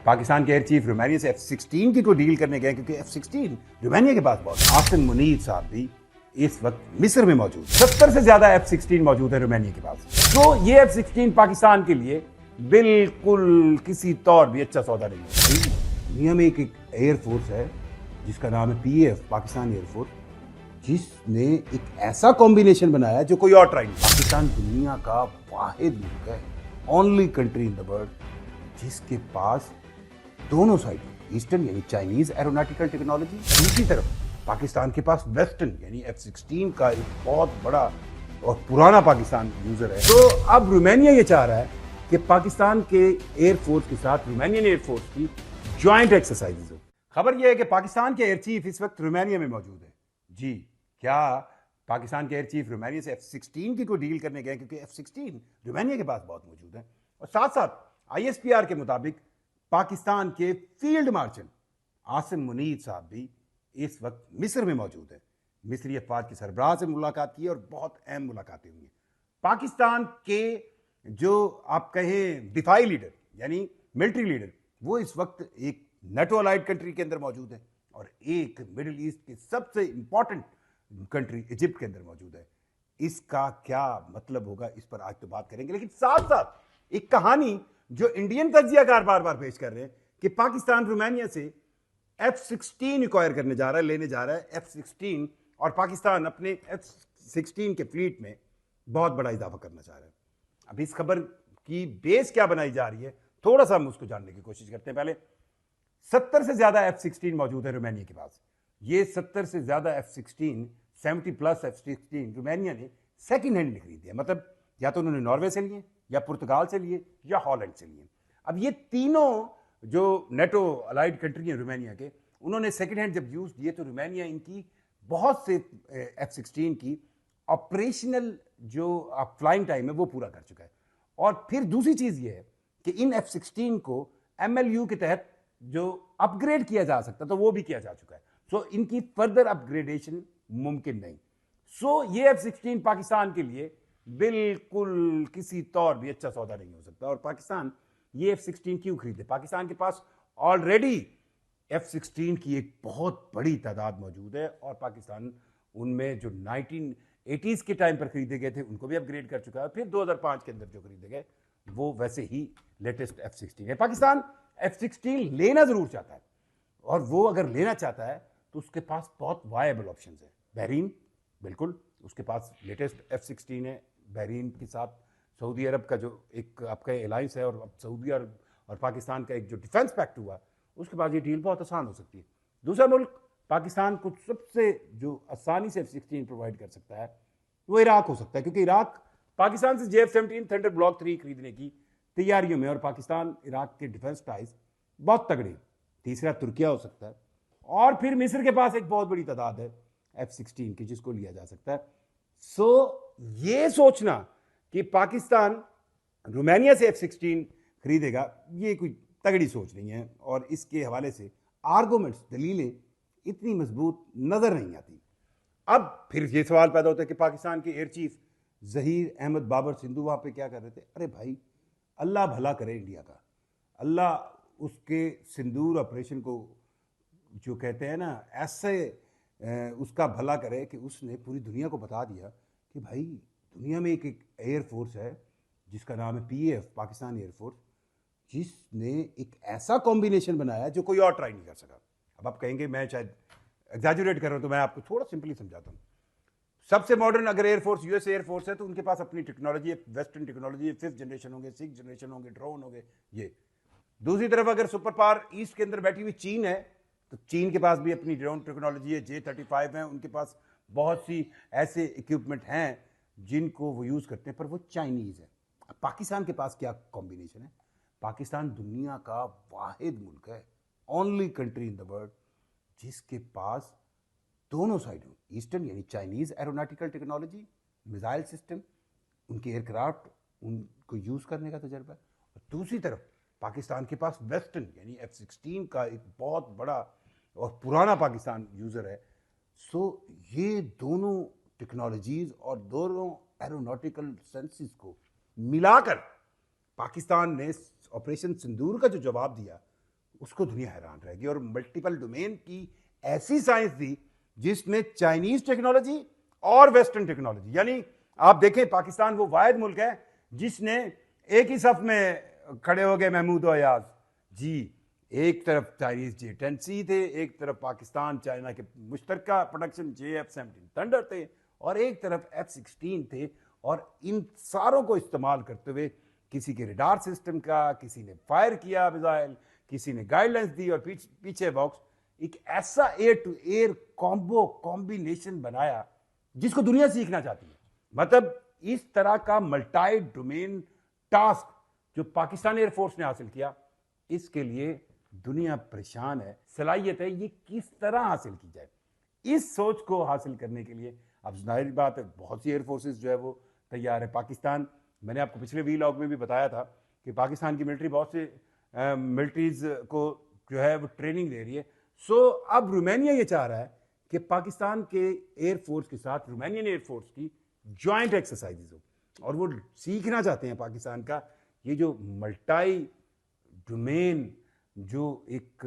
पाकिस्तान के air chief Romania से F-16 की कोई डील करने गए क्योंकि F-16 रोमानिया के पास बहुत। आसिम मुनीर साहब भी इस वक्त मिस्र में मौजूद। 70 से ज्यादा F-16 मौजूद है रोमानिया के पास। तो ये F-16 पाकिस्तान के लिए बिल्कुल किसी तौर भी अच्छा सौदा नहीं है। दुनिया में एक एयरफोर्स है जिसका नाम है PAF, पाकिस्तान एयरफोर्स, जिसने एक ऐसा कॉम्बिनेशन बनाया जो कोई और ट्राई नहीं। पाकिस्तान दुनिया का वाहिद मुल्क है, only country in the world जिसके पास दोनों साइड, ईस्टर्न यानी चाइनीज एरोनॉटिकल टेक्नोलॉजी, दूसरी तरफ पाकिस्तान के पास वेस्टर्न यानी F-16 का एक बहुत बड़ा और पुराना पाकिस्तान यूजर है। तो अब रोमानिया ये चाह रहा है कि पाकिस्तान के एयरफोर्स के साथ रोमानियन एयरफोर्स की ज्वाइंट एक्सरसाइजेज हो। खबर यह है कि पाकिस्तान के एयर चीफ इस वक्त रोमानिया में मौजूद है। जी, क्या पाकिस्तान के एयर चीफ रोमानिया से F-16 की कोई डील करने गए क्योंकि F-16 रोमानिया के पास बहुत मौजूद है। और साथ साथ ISPR के मुताबिक पाकिस्तान के फील्ड मार्शल आसिम मुनीर साहब भी इस वक्त मिस्र में मौजूद है। मिस्री अफवाज के सरबराह से मुलाकात की और बहुत अहम मुलाकातें हुई। पाकिस्तान के जो आप कहें दिफाई लीडर यानी मिलिट्री लीडर, वो इस वक्त एक नेटो अलाइड कंट्री के अंदर मौजूद है और एक मिडिल ईस्ट की सबसे इंपॉर्टेंट कंट्री इजिप्ट के अंदर मौजूद है। इसका क्या मतलब होगा, इस पर आज तो बात करेंगे। लेकिन साथ साथ एक कहानी जो इंडियन तज्जियाकार बार बार पेश कर रहे हैं कि पाकिस्तान रोमानिया से F-16 एक्वायर करने जा रहा है, लेने जा रहा है F-16, और पाकिस्तान अपने F-16 के फ्लीट में बहुत बड़ा इजाफा करना चाह रहा है। अब इस खबर की बेस क्या बनाई जा रही है, थोड़ा सा हम उसको जानने की कोशिश करते हैं। पहले 70 से ज्यादा F-16 मौजूद है रोमानिया के पास। ये 70 से ज्यादा F-16, 70 प्लस F-16 रोमानिया ने सेकेंड हैंड में खरीद दिया। मतलब या तो उन्होंने नॉर्वे से लिए, या पुर्तगाल से लिए, या हॉलैंड से लिए। अब ये तीनों जो नेटो अलाइड कंट्री हैं रोमानिया के, उन्होंने सेकेंड हैंड जब यूज दिए तो रोमानिया इनकी बहुत से F-16 की ऑपरेशनल जो फ्लाइंग टाइम है वो पूरा कर चुका है। और फिर दूसरी चीज ये है कि इन F-16 को MLU के तहत जो अपग्रेड किया जा सकता तो वो भी किया जा चुका है। सो इनकी फर्दर अपग्रेडेशन मुमकिन नहीं। सो ये F-16 पाकिस्तान के लिए बिल्कुल किसी तौर भी अच्छा सौदा नहीं हो सकता। और पाकिस्तान ये F-16 क्यों खरीदे? पाकिस्तान के पास ऑलरेडी F-16 की एक बहुत बड़ी तादाद मौजूद है और पाकिस्तान उनमें जो 1980s के टाइम पर खरीदे गए थे उनको भी अपग्रेड कर चुका है। फिर 2005 के अंदर जो खरीदे गए वो वैसे ही लेटेस्ट F-16 है। पाकिस्तान F-16 लेना जरूर चाहता है और वो अगर लेना चाहता है तो उसके पास बहुत वायबल ऑप्शंस है। बहरीन, बिल्कुल उसके पास लेटेस्ट F-16 है। बहरीन के साथ सऊदी अरब का जो एक आपका अलायंस है और अब सऊदी अरब और पाकिस्तान का एक जो डिफेंस पैक्ट हुआ, उसके बाद ये डील बहुत आसान हो सकती है। दूसरा मुल्क पाकिस्तान को सबसे जो आसानी से F-16 प्रोवाइड कर सकता है वो इराक हो सकता है, क्योंकि इराक पाकिस्तान से JF-17 थंडर ब्लॉक 3 खरीदने की तैयारियों में और पाकिस्तान इराक के डिफेंस टाइज बहुत तगड़े। तीसरा तुर्किया हो सकता है और फिर मिस्र के पास एक बहुत बड़ी तादाद है F-16 की जिसको लिया जा सकता है। सो ये सोचना कि पाकिस्तान रोमानिया से F-16 खरीदेगा, ये कोई तगड़ी सोच नहीं है और इसके हवाले से आर्गुमेंट्स, दलीलें इतनी मजबूत नजर नहीं आती। अब फिर ये सवाल पैदा होता है कि पाकिस्तान के एयर चीफ जहीर अहमद बाबर सिंधु वहां पे क्या कर रहे थे? अरे भाई, अल्लाह भला करे इंडिया का, अल्लाह उसके सिंदूर ऑपरेशन को जो कहते हैं ना ऐसे उसका भला करे कि उसने पूरी दुनिया को बता दिया कि भाई दुनिया में एक एयरफोर्स है जिसका नाम है PAF, पाकिस्तान एयरफोर्स, जिसने एक ऐसा कॉम्बिनेशन बनाया जो कोई और ट्राई नहीं कर सका। अब आप कहेंगे मैं शायद एग्जैजुरेट कर रहा हूं, तो मैं आपको थोड़ा सिंपली समझाता हूं। सबसे मॉडर्न अगर एयरफोर्स US एयरफोर्स है तो उनके पास अपनी टेक्नोलॉजी है, वेस्टर्न टेक्नोलॉजी है, 5th जनरेशन होंगे, 6th जनरेशन होंगे, ड्रोन होंगे ये। दूसरी तरफ अगर सुपर पावर ईस्ट के अंदर बैठी हुई चीन है तो चीन के पास भी अपनी ड्रोन टेक्नोलॉजी है, J-35 है, उनके पास बहुत सी ऐसे इक्विपमेंट हैं जिनको वो यूज करते हैं, पर वो चाइनीज है। अब पाकिस्तान के पास क्या कॉम्बिनेशन है? पाकिस्तान दुनिया का वाहिद मुल्क है, only country in the world जिसके पास दोनों साइडों, ईस्टर्न यानी Chinese aeronautical technology, missile system, उनके एयरक्राफ्ट उनको यूज करने का तजर्बा है, और दूसरी तरफ पाकिस्तान के पास वेस्टर्न यानी F-16 का एक बहुत बड़ा और पुराना पाकिस्तान यूजर है। सो ये दोनों टेक्नोलॉजीज और दोनों एरोनॉटिकल सेंसेस को मिलाकर पाकिस्तान ने ऑपरेशन सिंदूर का जो जवाब दिया उसको दुनिया हैरान रहेगी। और मल्टीपल डोमेन की ऐसी साइंस दी जिसमें चाइनीज टेक्नोलॉजी और वेस्टर्न टेक्नोलॉजी, यानी आप देखें पाकिस्तान वो वाहिद मुल्क है जिसने एक ही सफ में खड़े हो गए महमूद अयाज जी, एक तरफ चाइनीज J-10C थे, एक तरफ पाकिस्तान चाइना के मुश्तरका प्रोडक्शन JF-17 थंडर थे, और एक तरफ F-16 थे। और इन सारों को इस्तेमाल करते हुए किसी के रडार सिस्टम का, किसी ने फायर किया मिसाइल, किसी ने गाइडलाइंस दी, और पीछे बॉक्स एक ऐसा एयर टू एयर कॉम्बिनेशन बनाया जिसको दुनिया सीखना चाहती है। मतलब इस तरह का मल्टी डोमेन टास्क जो पाकिस्तान एयरफोर्स ने हासिल किया, इसके लिए दुनिया परेशान है। सलाहियत है ये किस तरह हासिल की जाए। इस सोच को हासिल करने के लिए अब जाहिर बात है बहुत सी एयरफोर्सेस जो है वो तैयार है। पाकिस्तान, मैंने आपको पिछले वीलॉग में भी बताया था कि पाकिस्तान की मिलिट्री बहुत से मिलिट्रीज को जो है वो ट्रेनिंग दे रही है। सो अब रोमानिया ये चाह रहा है कि पाकिस्तान के एयरफोर्स के साथ रोमानियन एयरफोर्स की जॉइंट एक्सरसाइजेज हो, और वो सीखना चाहते हैं पाकिस्तान का ये जो मल्टी डोमेन जो एक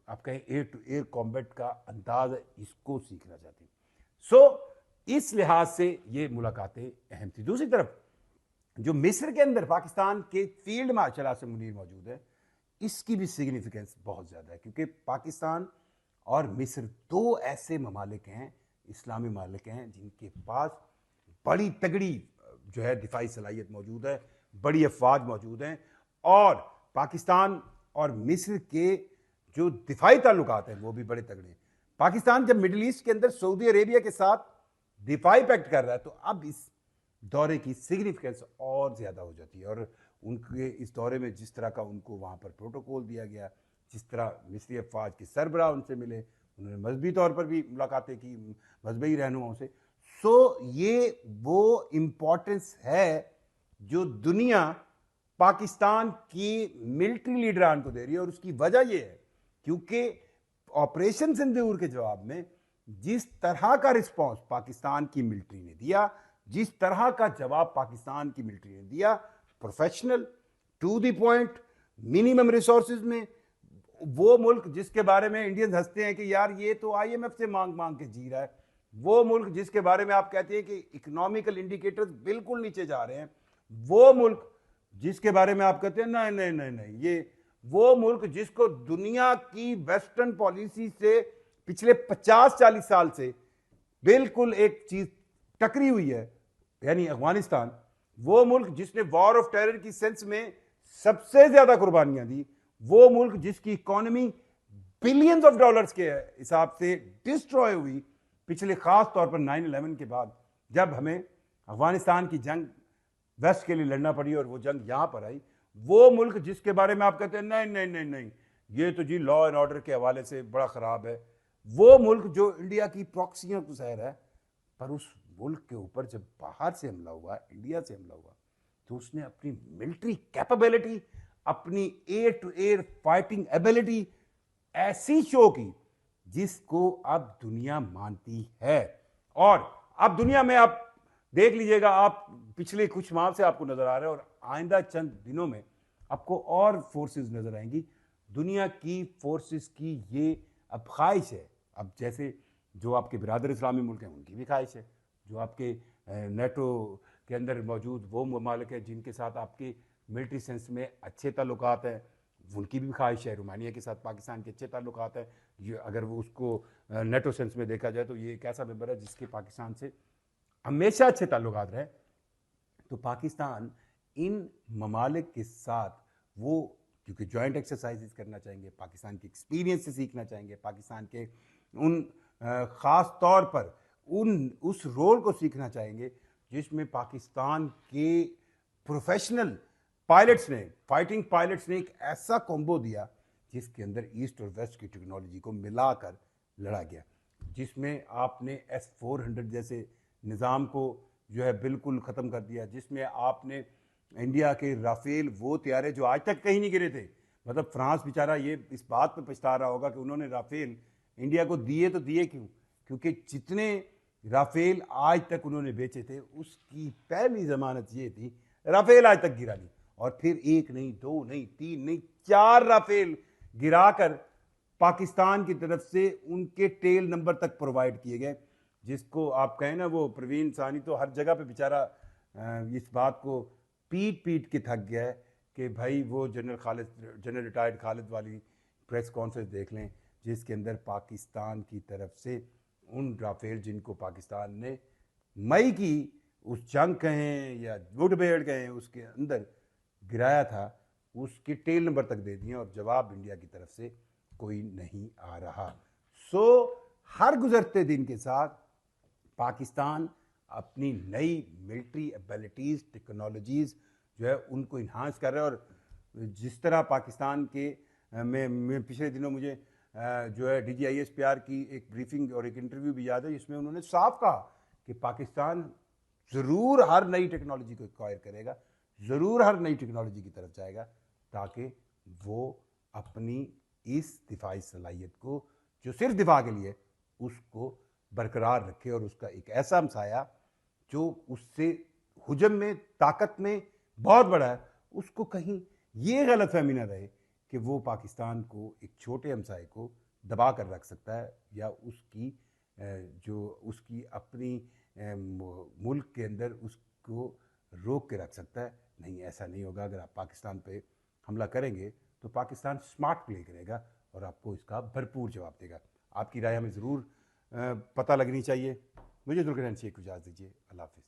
आपका एयर टू एयर कॉम्बैट का अंदाज है, इसको सीखना चाहते हैं। सो इस लिहाज से ये मुलाकातें अहम थी। दूसरी तरफ जो मिस्र के अंदर पाकिस्तान के फील्ड मार्शल आसिम मुनीर मौजूद है, इसकी भी सिग्निफिकेंस बहुत ज़्यादा है, क्योंकि पाकिस्तान और मिस्र दो ऐसे ममालिक हैं, इस्लामी ममालिक हैं, जिनके पास बड़ी तगड़ी जो है दिफाई सलाहियत मौजूद है, बड़ी अफवाज मौजूद हैं। और पाकिस्तान और मिस्र के जो दिफाई ताल्लुकात हैं वो भी बड़े तगड़े हैं। पाकिस्तान जब मिडिल ईस्ट के अंदर सऊदी अरेबिया के साथ दिफाई पैक्ट कर रहा है, तो अब इस दौरे की सिग्निफिकेंस और ज़्यादा हो जाती है। और उनके इस दौरे में जिस तरह का उनको वहाँ पर प्रोटोकॉल दिया गया, जिस तरह मिस्री अफवाज के सरबराह उनसे मिले, उन्होंने मजहबी तौर पर भी मुलाकातें की मजहबी रहनुमाओं से। सो ये वो इम्पोर्टेंस है जो दुनिया पाकिस्तान की मिलिट्री लीडरान को दे रही है। और उसकी वजह यह है क्योंकि ऑपरेशन सिंदूर के जवाब में जिस तरह का रिस्पांस पाकिस्तान की मिलिट्री ने दिया, जिस तरह का जवाब पाकिस्तान की मिलिट्री ने दिया, professional, to the point, minimum resources में, वो मुल्क जिसके बारे में इंडियंस हंसते हैं कि यार ये तो IMF से मांग मांग के जी रहा है, वो मुल्क जिसके बारे में आप कहते हैं कि इकोनॉमिकल इंडिकेटर्स बिल्कुल नीचे जा रहे हैं, वो मुल्क जिसके बारे में आप कहते हैं नहीं नहीं नहीं नहीं, ये वो मुल्क जिसको दुनिया की वेस्टर्न पॉलिसी से पिछले 50-40 साल से बिल्कुल एक चीज टकरी हुई है, यानी अफगानिस्तान, वो मुल्क जिसने वॉर ऑफ टेरर की सेंस में सबसे ज्यादा कुर्बानियां दी, वो मुल्क जिसकी इकोनॉमी बिलियंस ऑफ डॉलर्स के हिसाब से डिस्ट्रॉय हुई पिछले खास तौर पर 9/11 के बाद, जब हमें अफगानिस्तान की जंग वेस्ट के लिए लड़ना पड़ी और वो जंग यहां पर आई, वो मुल्क जिसके बारे में आप कहते हैं नहीं नहीं नहीं नहीं ये तो जी लॉ एंड ऑर्डर के हवाले से बड़ा खराब है, वो मुल्क जो इंडिया की प्रॉक्सियों को सहर है, पर उस मुल्क के ऊपर जब बाहर से हमला हुआ, इंडिया से हमला हुआ, तो उसने अपनी मिलिट्री कैपेबिलिटी, अपनी air to air fighting ability ऐसी शो की जिसको अब दुनिया मानती है। और अब दुनिया में आप देख लीजिएगा, आप पिछले कुछ माह से आपको नजर आ रहे हैं और आइंदा चंद दिनों में आपको और फोर्सेस नजर आएंगी। दुनिया की फोर्सेस की ये अब ख्वाहिश है, अब जैसे जो आपके बिरादर इस्लामी मुल्क हैं उनकी भी ख्वाहिश है, जो आपके नेटो के अंदर मौजूद वो ममालिक हैं जिनके साथ आपके मिलिट्री सेंस में अच्छे ताल्लुकात हैं, उनकी भी ख्वाहिश है। रोमानिया के साथ पाकिस्तान के अच्छे ताल्लुकात हैं, ये अगर वो उसको नेटो सेंस में देखा जाए तो ये एक ऐसा मेंबर है जिसके पाकिस्तान से हमेशा अच्छे ताल्लुकात रहे। तो पाकिस्तान इन ममालिक के साथ वो क्योंकि जॉइंट एक्सरसाइजेस करना चाहेंगे, पाकिस्तान के एक्सपीरियंस से सीखना चाहेंगे, पाकिस्तान के उन ख़ास तौर पर उस रोल को सीखना चाहेंगे जिसमें पाकिस्तान के प्रोफेशनल पायलट्स ने, फाइटिंग पायलट्स ने एक ऐसा कॉम्बो दिया जिसके अंदर ईस्ट और वेस्ट की टेक्नोलॉजी को मिलाकर लड़ा गया, जिसमें आपने S-400 जैसे निज़ाम को जो है बिल्कुल ख़त्म कर दिया, जिसमें आपने इंडिया के राफेल, वो त्यारे जो आज तक कहीं नहीं गिरे थे, मतलब फ्रांस बेचारा ये इस बात पे पछता रहा होगा कि उन्होंने राफेल इंडिया को दिए तो दिए क्यों, क्योंकि जितने राफेल आज तक उन्होंने बेचे थे उसकी पहली जमानत ये थी राफेल आज तक गिरा नहीं। और फिर एक नहीं, दो नहीं, तीन नहीं, 4 राफेल गिराकर पाकिस्तान की तरफ से उनके टेल नंबर तक प्रोवाइड किए गए, जिसको आप कहें ना, वो प्रवीण सानी तो हर जगह पे बेचारा इस बात को पीट पीट के थक गया है कि भाई वो जनरल रिटायर्ड खालिद वाली प्रेस कॉन्फ्रेंस देख लें, जिसके अंदर पाकिस्तान की तरफ से उन राफेल जिनको पाकिस्तान ने मई की उस जंग कहें या वुडबेड़ कहें उसके अंदर गिराया था, उसके टेल नंबर तक दे दिए और जवाब इंडिया की तरफ से कोई नहीं आ रहा। सो हर गुजरते दिन के साथ पाकिस्तान अपनी नई मिलिट्री एबिलिटीज़, टेक्नोलॉजीज़ जो है उनको इन्हांस कर रहा है। और जिस तरह पाकिस्तान के मैं पिछले दिनों मुझे जो है DGISPR की एक ब्रीफिंग और एक इंटरव्यू भी याद है, जिसमें उन्होंने साफ कहा कि पाकिस्तान ज़रूर हर नई टेक्नोलॉजी को एक्वायर करेगा, ज़रूर हर नई टेक्नोलॉजी की तरफ जाएगा, ताकि वो अपनी इस दिफाई सलाहियत को, जो सिर्फ दिफा के लिए, उसको बरकरार रखे और उसका एक ऐसा हमसाया जो उससे हुजम में, ताकत में बहुत बड़ा है, उसको कहीं ये गलत फहमी ना रहे कि वो पाकिस्तान को, एक छोटे हमसाए को दबा कर रख सकता है या उसकी जो उसकी अपनी मुल्क के अंदर उसको रोक के रख सकता है। नहीं, ऐसा नहीं होगा। अगर आप पाकिस्तान पे हमला करेंगे तो पाकिस्तान स्मार्ट प्ले करेगा और आपको इसका भरपूर जवाब देगा। आपकी राय हमें ज़रूर पता लगनी चाहिए। मुझे जुल्फ़िकार शेख को इजाज़त दीजिए। अल्लाह हाफ़िज़।